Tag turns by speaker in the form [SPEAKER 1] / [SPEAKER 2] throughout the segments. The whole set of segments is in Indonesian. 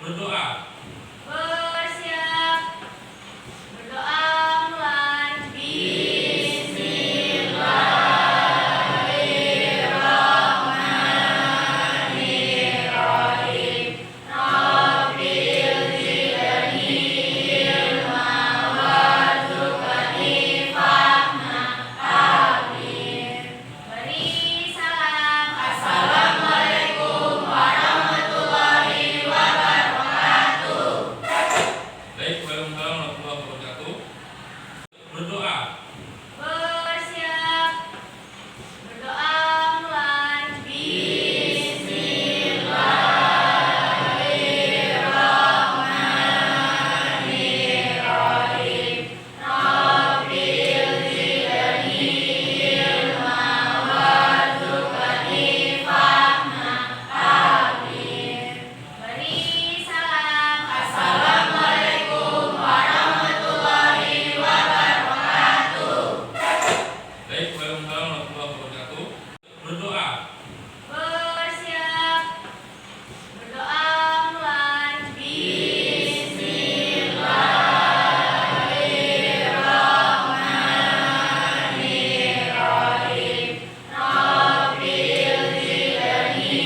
[SPEAKER 1] Berdoa.
[SPEAKER 2] Bersiap. Berdoa mulai. Bismillahirrahmanirrahim. Rabbil zidni ilma warzuqni fahma. Amin. Beri salam. Assalamualaikum warahmatullahi wabarakatuh.
[SPEAKER 1] Baik, waalaikumsalam warahmatullahi wabarakatuh. Berdoa.
[SPEAKER 2] Bersiap. Berdoa mulai. Bismillahirrahmanirrahim. Rabbil zidni ilma warzuqni fahma. Amin. Beri salam. Assalamualaikum warahmatullahi wabarakatuh.
[SPEAKER 1] Baik, waalaikumsalam warahmatullahi wabarakatuh. Berdoa.
[SPEAKER 2] Bersiap. Berdoa mulai. Bismillahirrahmanirrahim. Rabbil zidni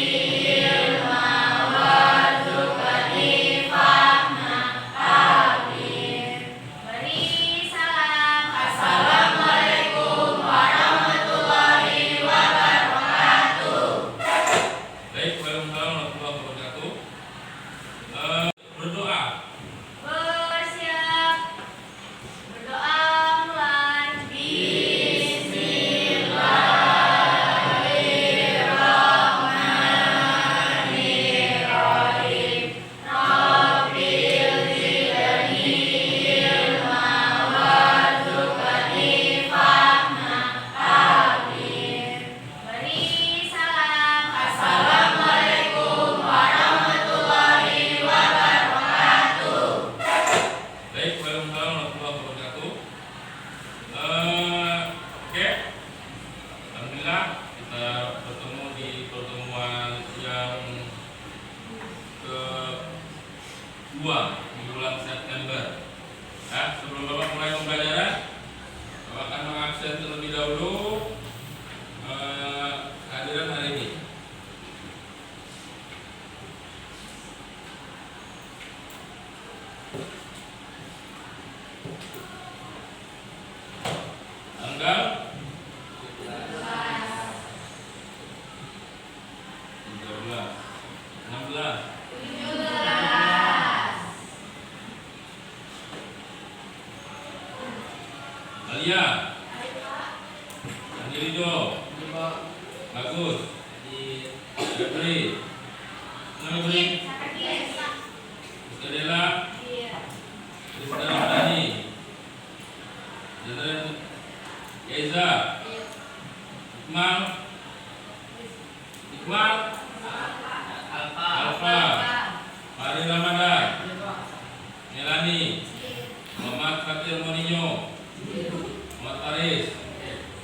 [SPEAKER 2] ilma warzuqni fahma. Amin. Beri salam. Assalamualaikum warahmatullahi wabarakatuh.
[SPEAKER 1] Baik, waalaikumsalam warahmatullahi wabarakatuh. Berdoa.
[SPEAKER 2] Bersiap. Berdoa mulai. Bismillahirrahmanirrahim. Rabbil zidni ilma warzuqni fahma. Amin. Beri salam. Assalamualaikum warahmatullahi wabarakatuh.
[SPEAKER 1] Baik, waalaikumsalam warahmatullahi wabarakatuh. Oke, alhamdulillah kita bertemu di pertemuan yang kedua di bulan September. Ya, sebelum Bapak mulai pembelajaran, Bapak akan mengabsen terlebih dahulu kehadiran hari ini. Tanggal 13, 16, Alia, Anjelijo, Bagus, Febri, nama Febri, Rizka Rizka Ramadhani, Yeza, Iqbal, Alfa, Mari Ramadan, Melani, Muhammad Fatir Moninho, Muhammad Faris,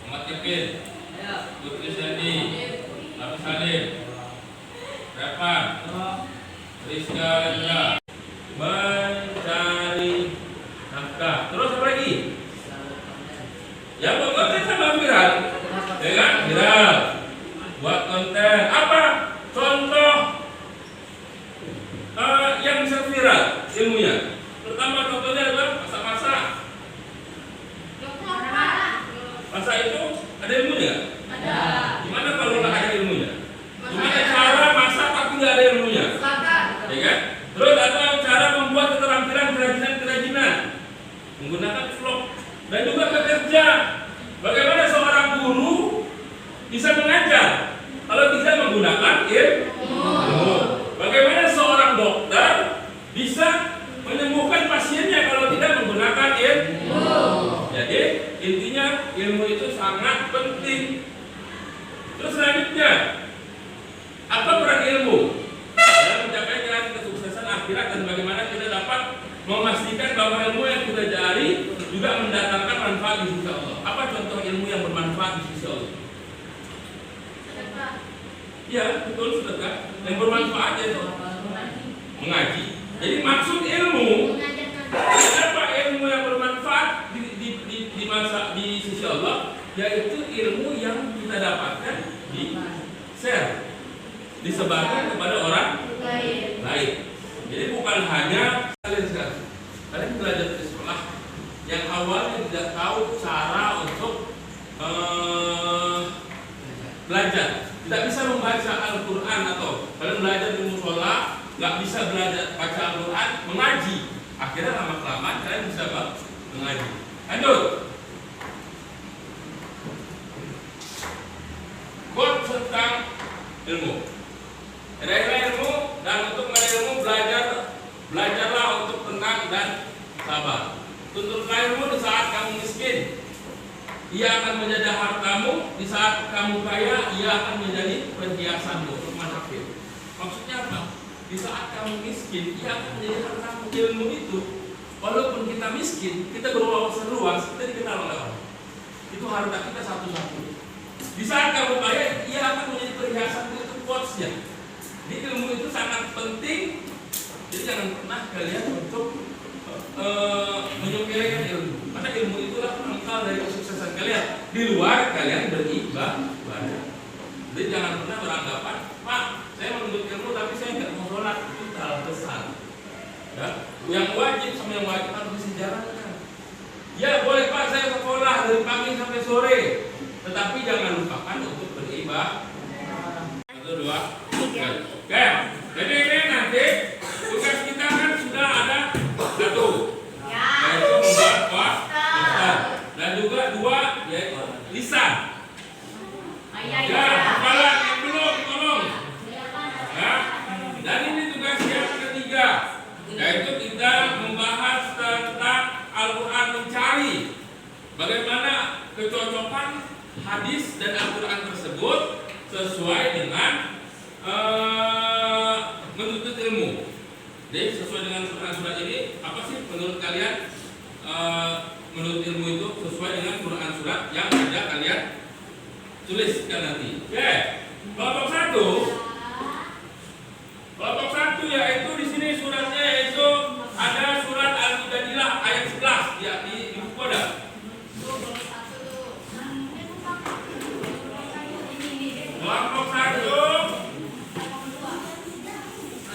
[SPEAKER 1] Muhammad Kevin, Putri Sandy, Nabi Salim, Repan, Rizka Lendra. Mencari nafkah. Terus apa lagi? Ya, buat konten sama viral. Ya kan? Viral. Buat konten. Apa? Contoh yang bisa viral ilmunya. Pertama contohnya adalah masak-masak. Masak itu ada ilmunya?
[SPEAKER 2] Ada.
[SPEAKER 1] Gimana kalau nggak ada ilmunya? Gimana cara masak tapi nggak ada ilmunya? Ya kan? Terus atau cara membuat keterampilan kerajinan-kerajinan menggunakan vlog dan juga bekerja. Bagaimana seorang guru bisa mengajar kalau tidak menggunakan ilmu? Bagaimana seorang dokter bisa menyembuhkan pasiennya kalau tidak menggunakan ilmu? Jadi intinya ilmu itu sangat penting. Terus selanjutnya, apa peran ilmu dalam mencapai kesuksesan akhirat dan bagaimana kita dapat memastikan bahwa ilmu yang kita cari juga mendatangkan manfaat di sisi Allah. Apa contoh ilmu yang bermanfaat di sisi Allah? Ya, betul, sedekah. Yang bermanfaat itu mengaji. Jadi maksud ilmu, apa ilmu yang bermanfaat di masa di sisi Allah, yaitu ilmu yang kita dapatkan di share, disebarkan kepada orang lain. Jadi bukan hanya kalian belajar di sekolah yang awalnya tidak tahu cara untuk belajar, tidak bisa membaca Al-Quran, atau kalian belajar di musola nggak bisa belajar baca Al-Quran, mengaji, akhirnya lama-kelamaan kalian bisa mengaji. Lanjut. Quote tentang ilmu. Ada ilmu, dan untuk meraih ilmu belajarlah untuk tenang dan sabar. Tuntutlah ilmu di saat kamu miskin, ia akan menjadi hartamu. Di saat kamu kaya, ia akan menjadi perhiasanmu. Luqman Hakim. Maksudnya apa? Di saat kamu miskin, ia akan menjadi hartamu. Ilmu itu, walaupun kita miskin, kita berwawasan luas, kita dikenal oleh orang. Itu harta kita satu-satunya. Di saat kamu kaya, ia akan menjadi perhiasanmu. Itu quotes-nya. Jadi ilmu itu sangat penting. Jadi jangan pernah kalian untuk menyepelekan ilmu. Karena ilmu itulah pengkal dari kesuksesan kalian. Di luar kalian beribadah. Jadi jangan pernah beranggapan, Pak, saya menuntut ilmu tapi saya nggak mau sholat. Itu salah besar. Ya? Yang wajib sama yang wajib harus disejajarkan. Ya boleh Pak, saya sekolah dari pagi sampai sore, tetapi jangan lupakan untuk beribadah. Satu, dua, tiga. Oke. Jadi ini nanti tugas kita kan sudah ada satu, yaitu membuat poster, dan juga dua, yaitu lisan. Ya, kepala yang belum tolong. Ya. Dan ini tugas yang ketiga, yaitu kita membahas tentang Al-Quran, mencari bagaimana kecocokan hadis dan Al-Quran tersebut sesuai dengan menuntut ilmu. Jadi sesuai dengan surat-surat ini, apa sih menurut kalian menuntut ilmu itu sesuai dengan Quran surat yang ada kalian tuliskan nanti. Oke. Kelompok satu yaitu di sini suratnya, yaitu ada surat Al-Mujadilah ayat 11 ya di buku ada. Kelompok 1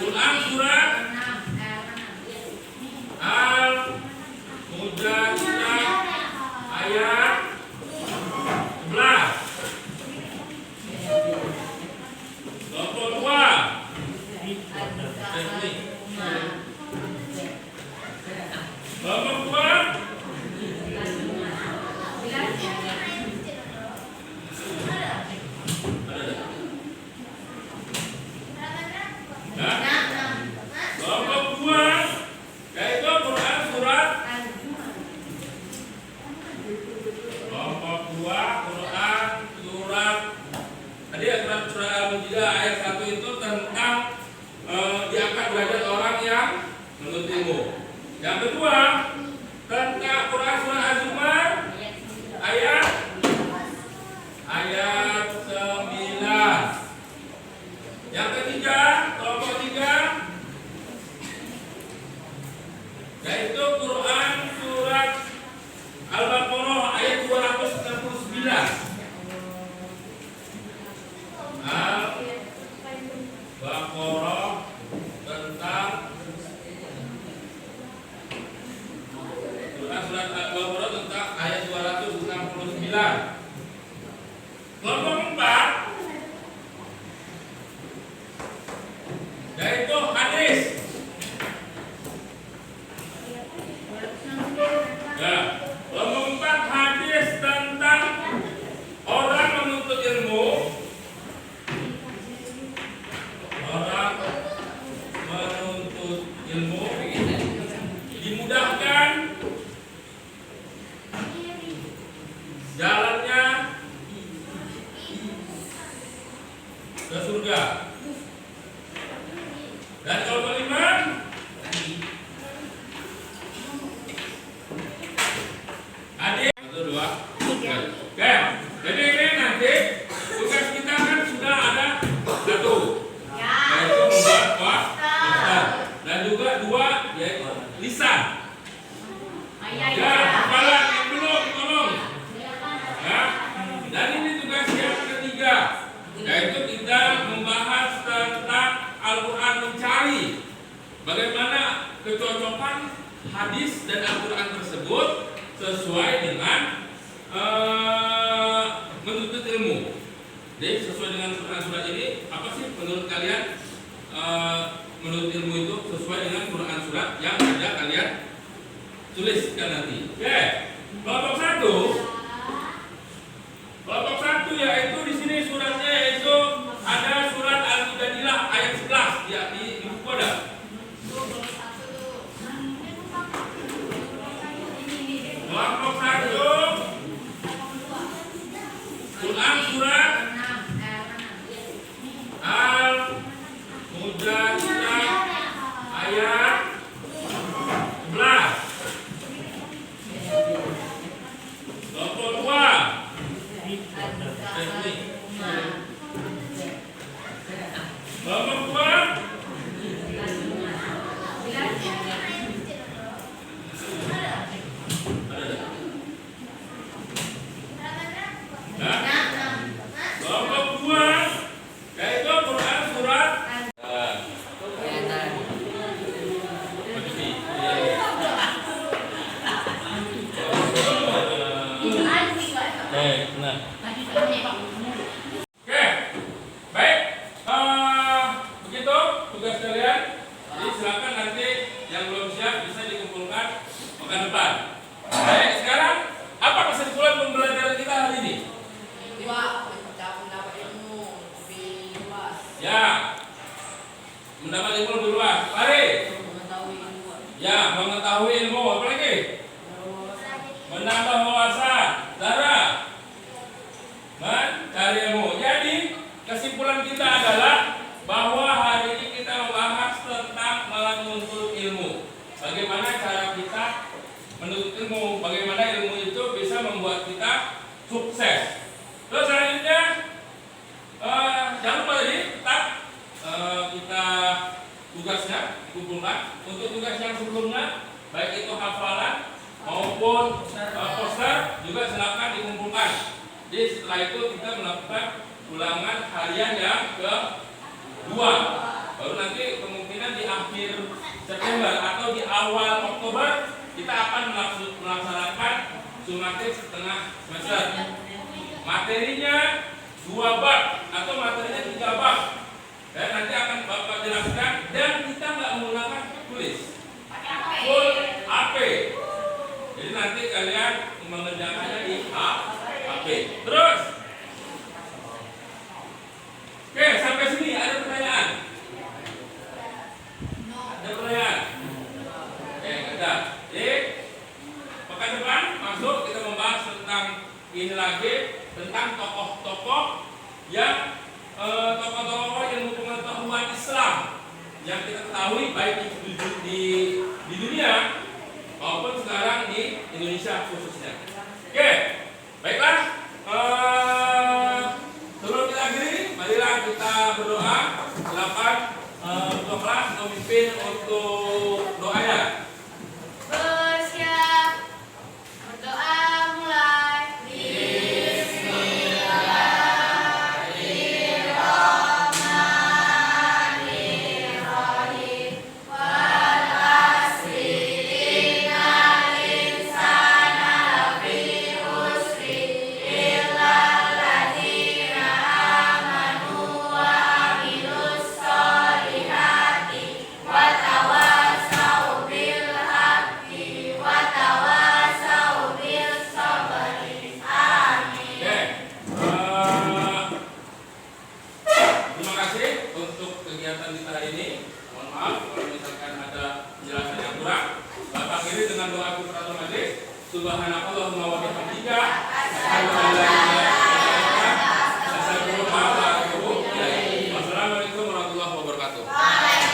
[SPEAKER 1] Quran surat Al-Mujadilah ayat 11. Kelompok 2 Kelompok 2 yaitu Quran surat tadi surat Al-Mujadilah ayat 1 itu tentang diangkat derajat orang yang menuntut ilmu. Yang kedua tentang Quran surat Az-Zumar ayat 9. Yang ketiga, kelompok 3 yaitu Quran surat Al-Baqarah ayat 269. Al-Baqarah tentang Quran surat Al-Baqarah tentang ayat 269. Kelompok 4 yaitu hadis. Ya, kelompok 4 hadis tentang orang menuntut ilmu. Orang menuntut ilmu dimudahkan jalannya ke surga. Dan kelompok 5 adik 1, 2, 3. Oke. Jadi ini nanti tugas kita kan sudah ada satu, yaitu membuat poster, dan juga dua, lisan. Ya, kepala yang belum tolong. Ya, dan ini tugas yang ketiga, yaitu kita membahas tentang Al-Quran mencari bagaimana kecocokan hadis dan Al-Quran tersebut sesuai dengan menuntut ilmu. Jadi sesuai dengan surat-surat ini, apa sih menurut kalian menurut ilmu itu sesuai dengan Quran surat yang ada kalian tuliskan nanti. Oke. Kelompok satu yaitu di sini suratnya yaitu ada surat Al-Mujadilah ayat 11 ya di buku ada. Kelompok 1 ulang surat Al-Mujadilah ayat 11. Kelompok 2 yaitu Quran surat Oke, baik. Begitu tugas kalian. Jadi silakan nanti yang belum siap bisa dikumpulkan pekan depan. Baik, sekarang apa kesimpulan pembelajaran kita hari ini? Ya, mendapat ilmu lebih luas. Mari. Ya, mengetahui ilmu. Apa lagi? Menambah wawasan. Cara mencari ilmu. Jadi kesimpulan kita adalah bahwa hari ini kita membahas tentang menuntut ilmu. Bagaimana cara kita menuntut ilmu, bagaimana ilmu itu bisa membuat kita sukses. Terus selanjutnya jangan lupa tadi tetap kita tugasnya dikumpulkan. Untuk tugas yang sebelumnya baik itu hafalan maupun poster juga silakan dikumpulkan. Jadi setelah itu kita melakukan ulangan harian yang kedua. Baru nanti kemungkinan di akhir September atau di awal Oktober kita akan melaksanakan sumatif setengah semester. Materinya 2 bab atau materinya 3 bab. Dan nanti akan Bapak jelaskan dan kita nggak menggunakan tulis. Full AP. Jadi nanti kalian mengerjakannya di HP. Terus. Oke, sampai sini ada pertanyaan? Ada pertanyaan? Oke, ada. Jadi pekan depan masuk kita membahas tentang ini lagi, tentang tokoh-tokoh yang tokoh-tokoh ilmu pengetahuan Islam yang kita ketahui baik di dunia maupun sekarang di Indonesia khususnya. Oke, baiklah. Sebelum kita akhiri, marilah kita berdoa. Silakan kelas memimpin untuk doanya.
[SPEAKER 2] Bersiap. Berdoa mulai. Bismillahirrahmanirrahim. Wal asri innal insana lafi khusri illa alladzina amanu wa amilus solihati wa tawassaw bil haqqi wa tawassaw bis sabri. Amin.
[SPEAKER 1] Terima kasih untuk kegiatan kita hari ini. Mohon maaf kalau misalkan ada penjelasan yang kurang. Bapak akhiri dengan doa kufratul majlis. Subhanakallahumma wa bihamdika asyhadu an la ilaha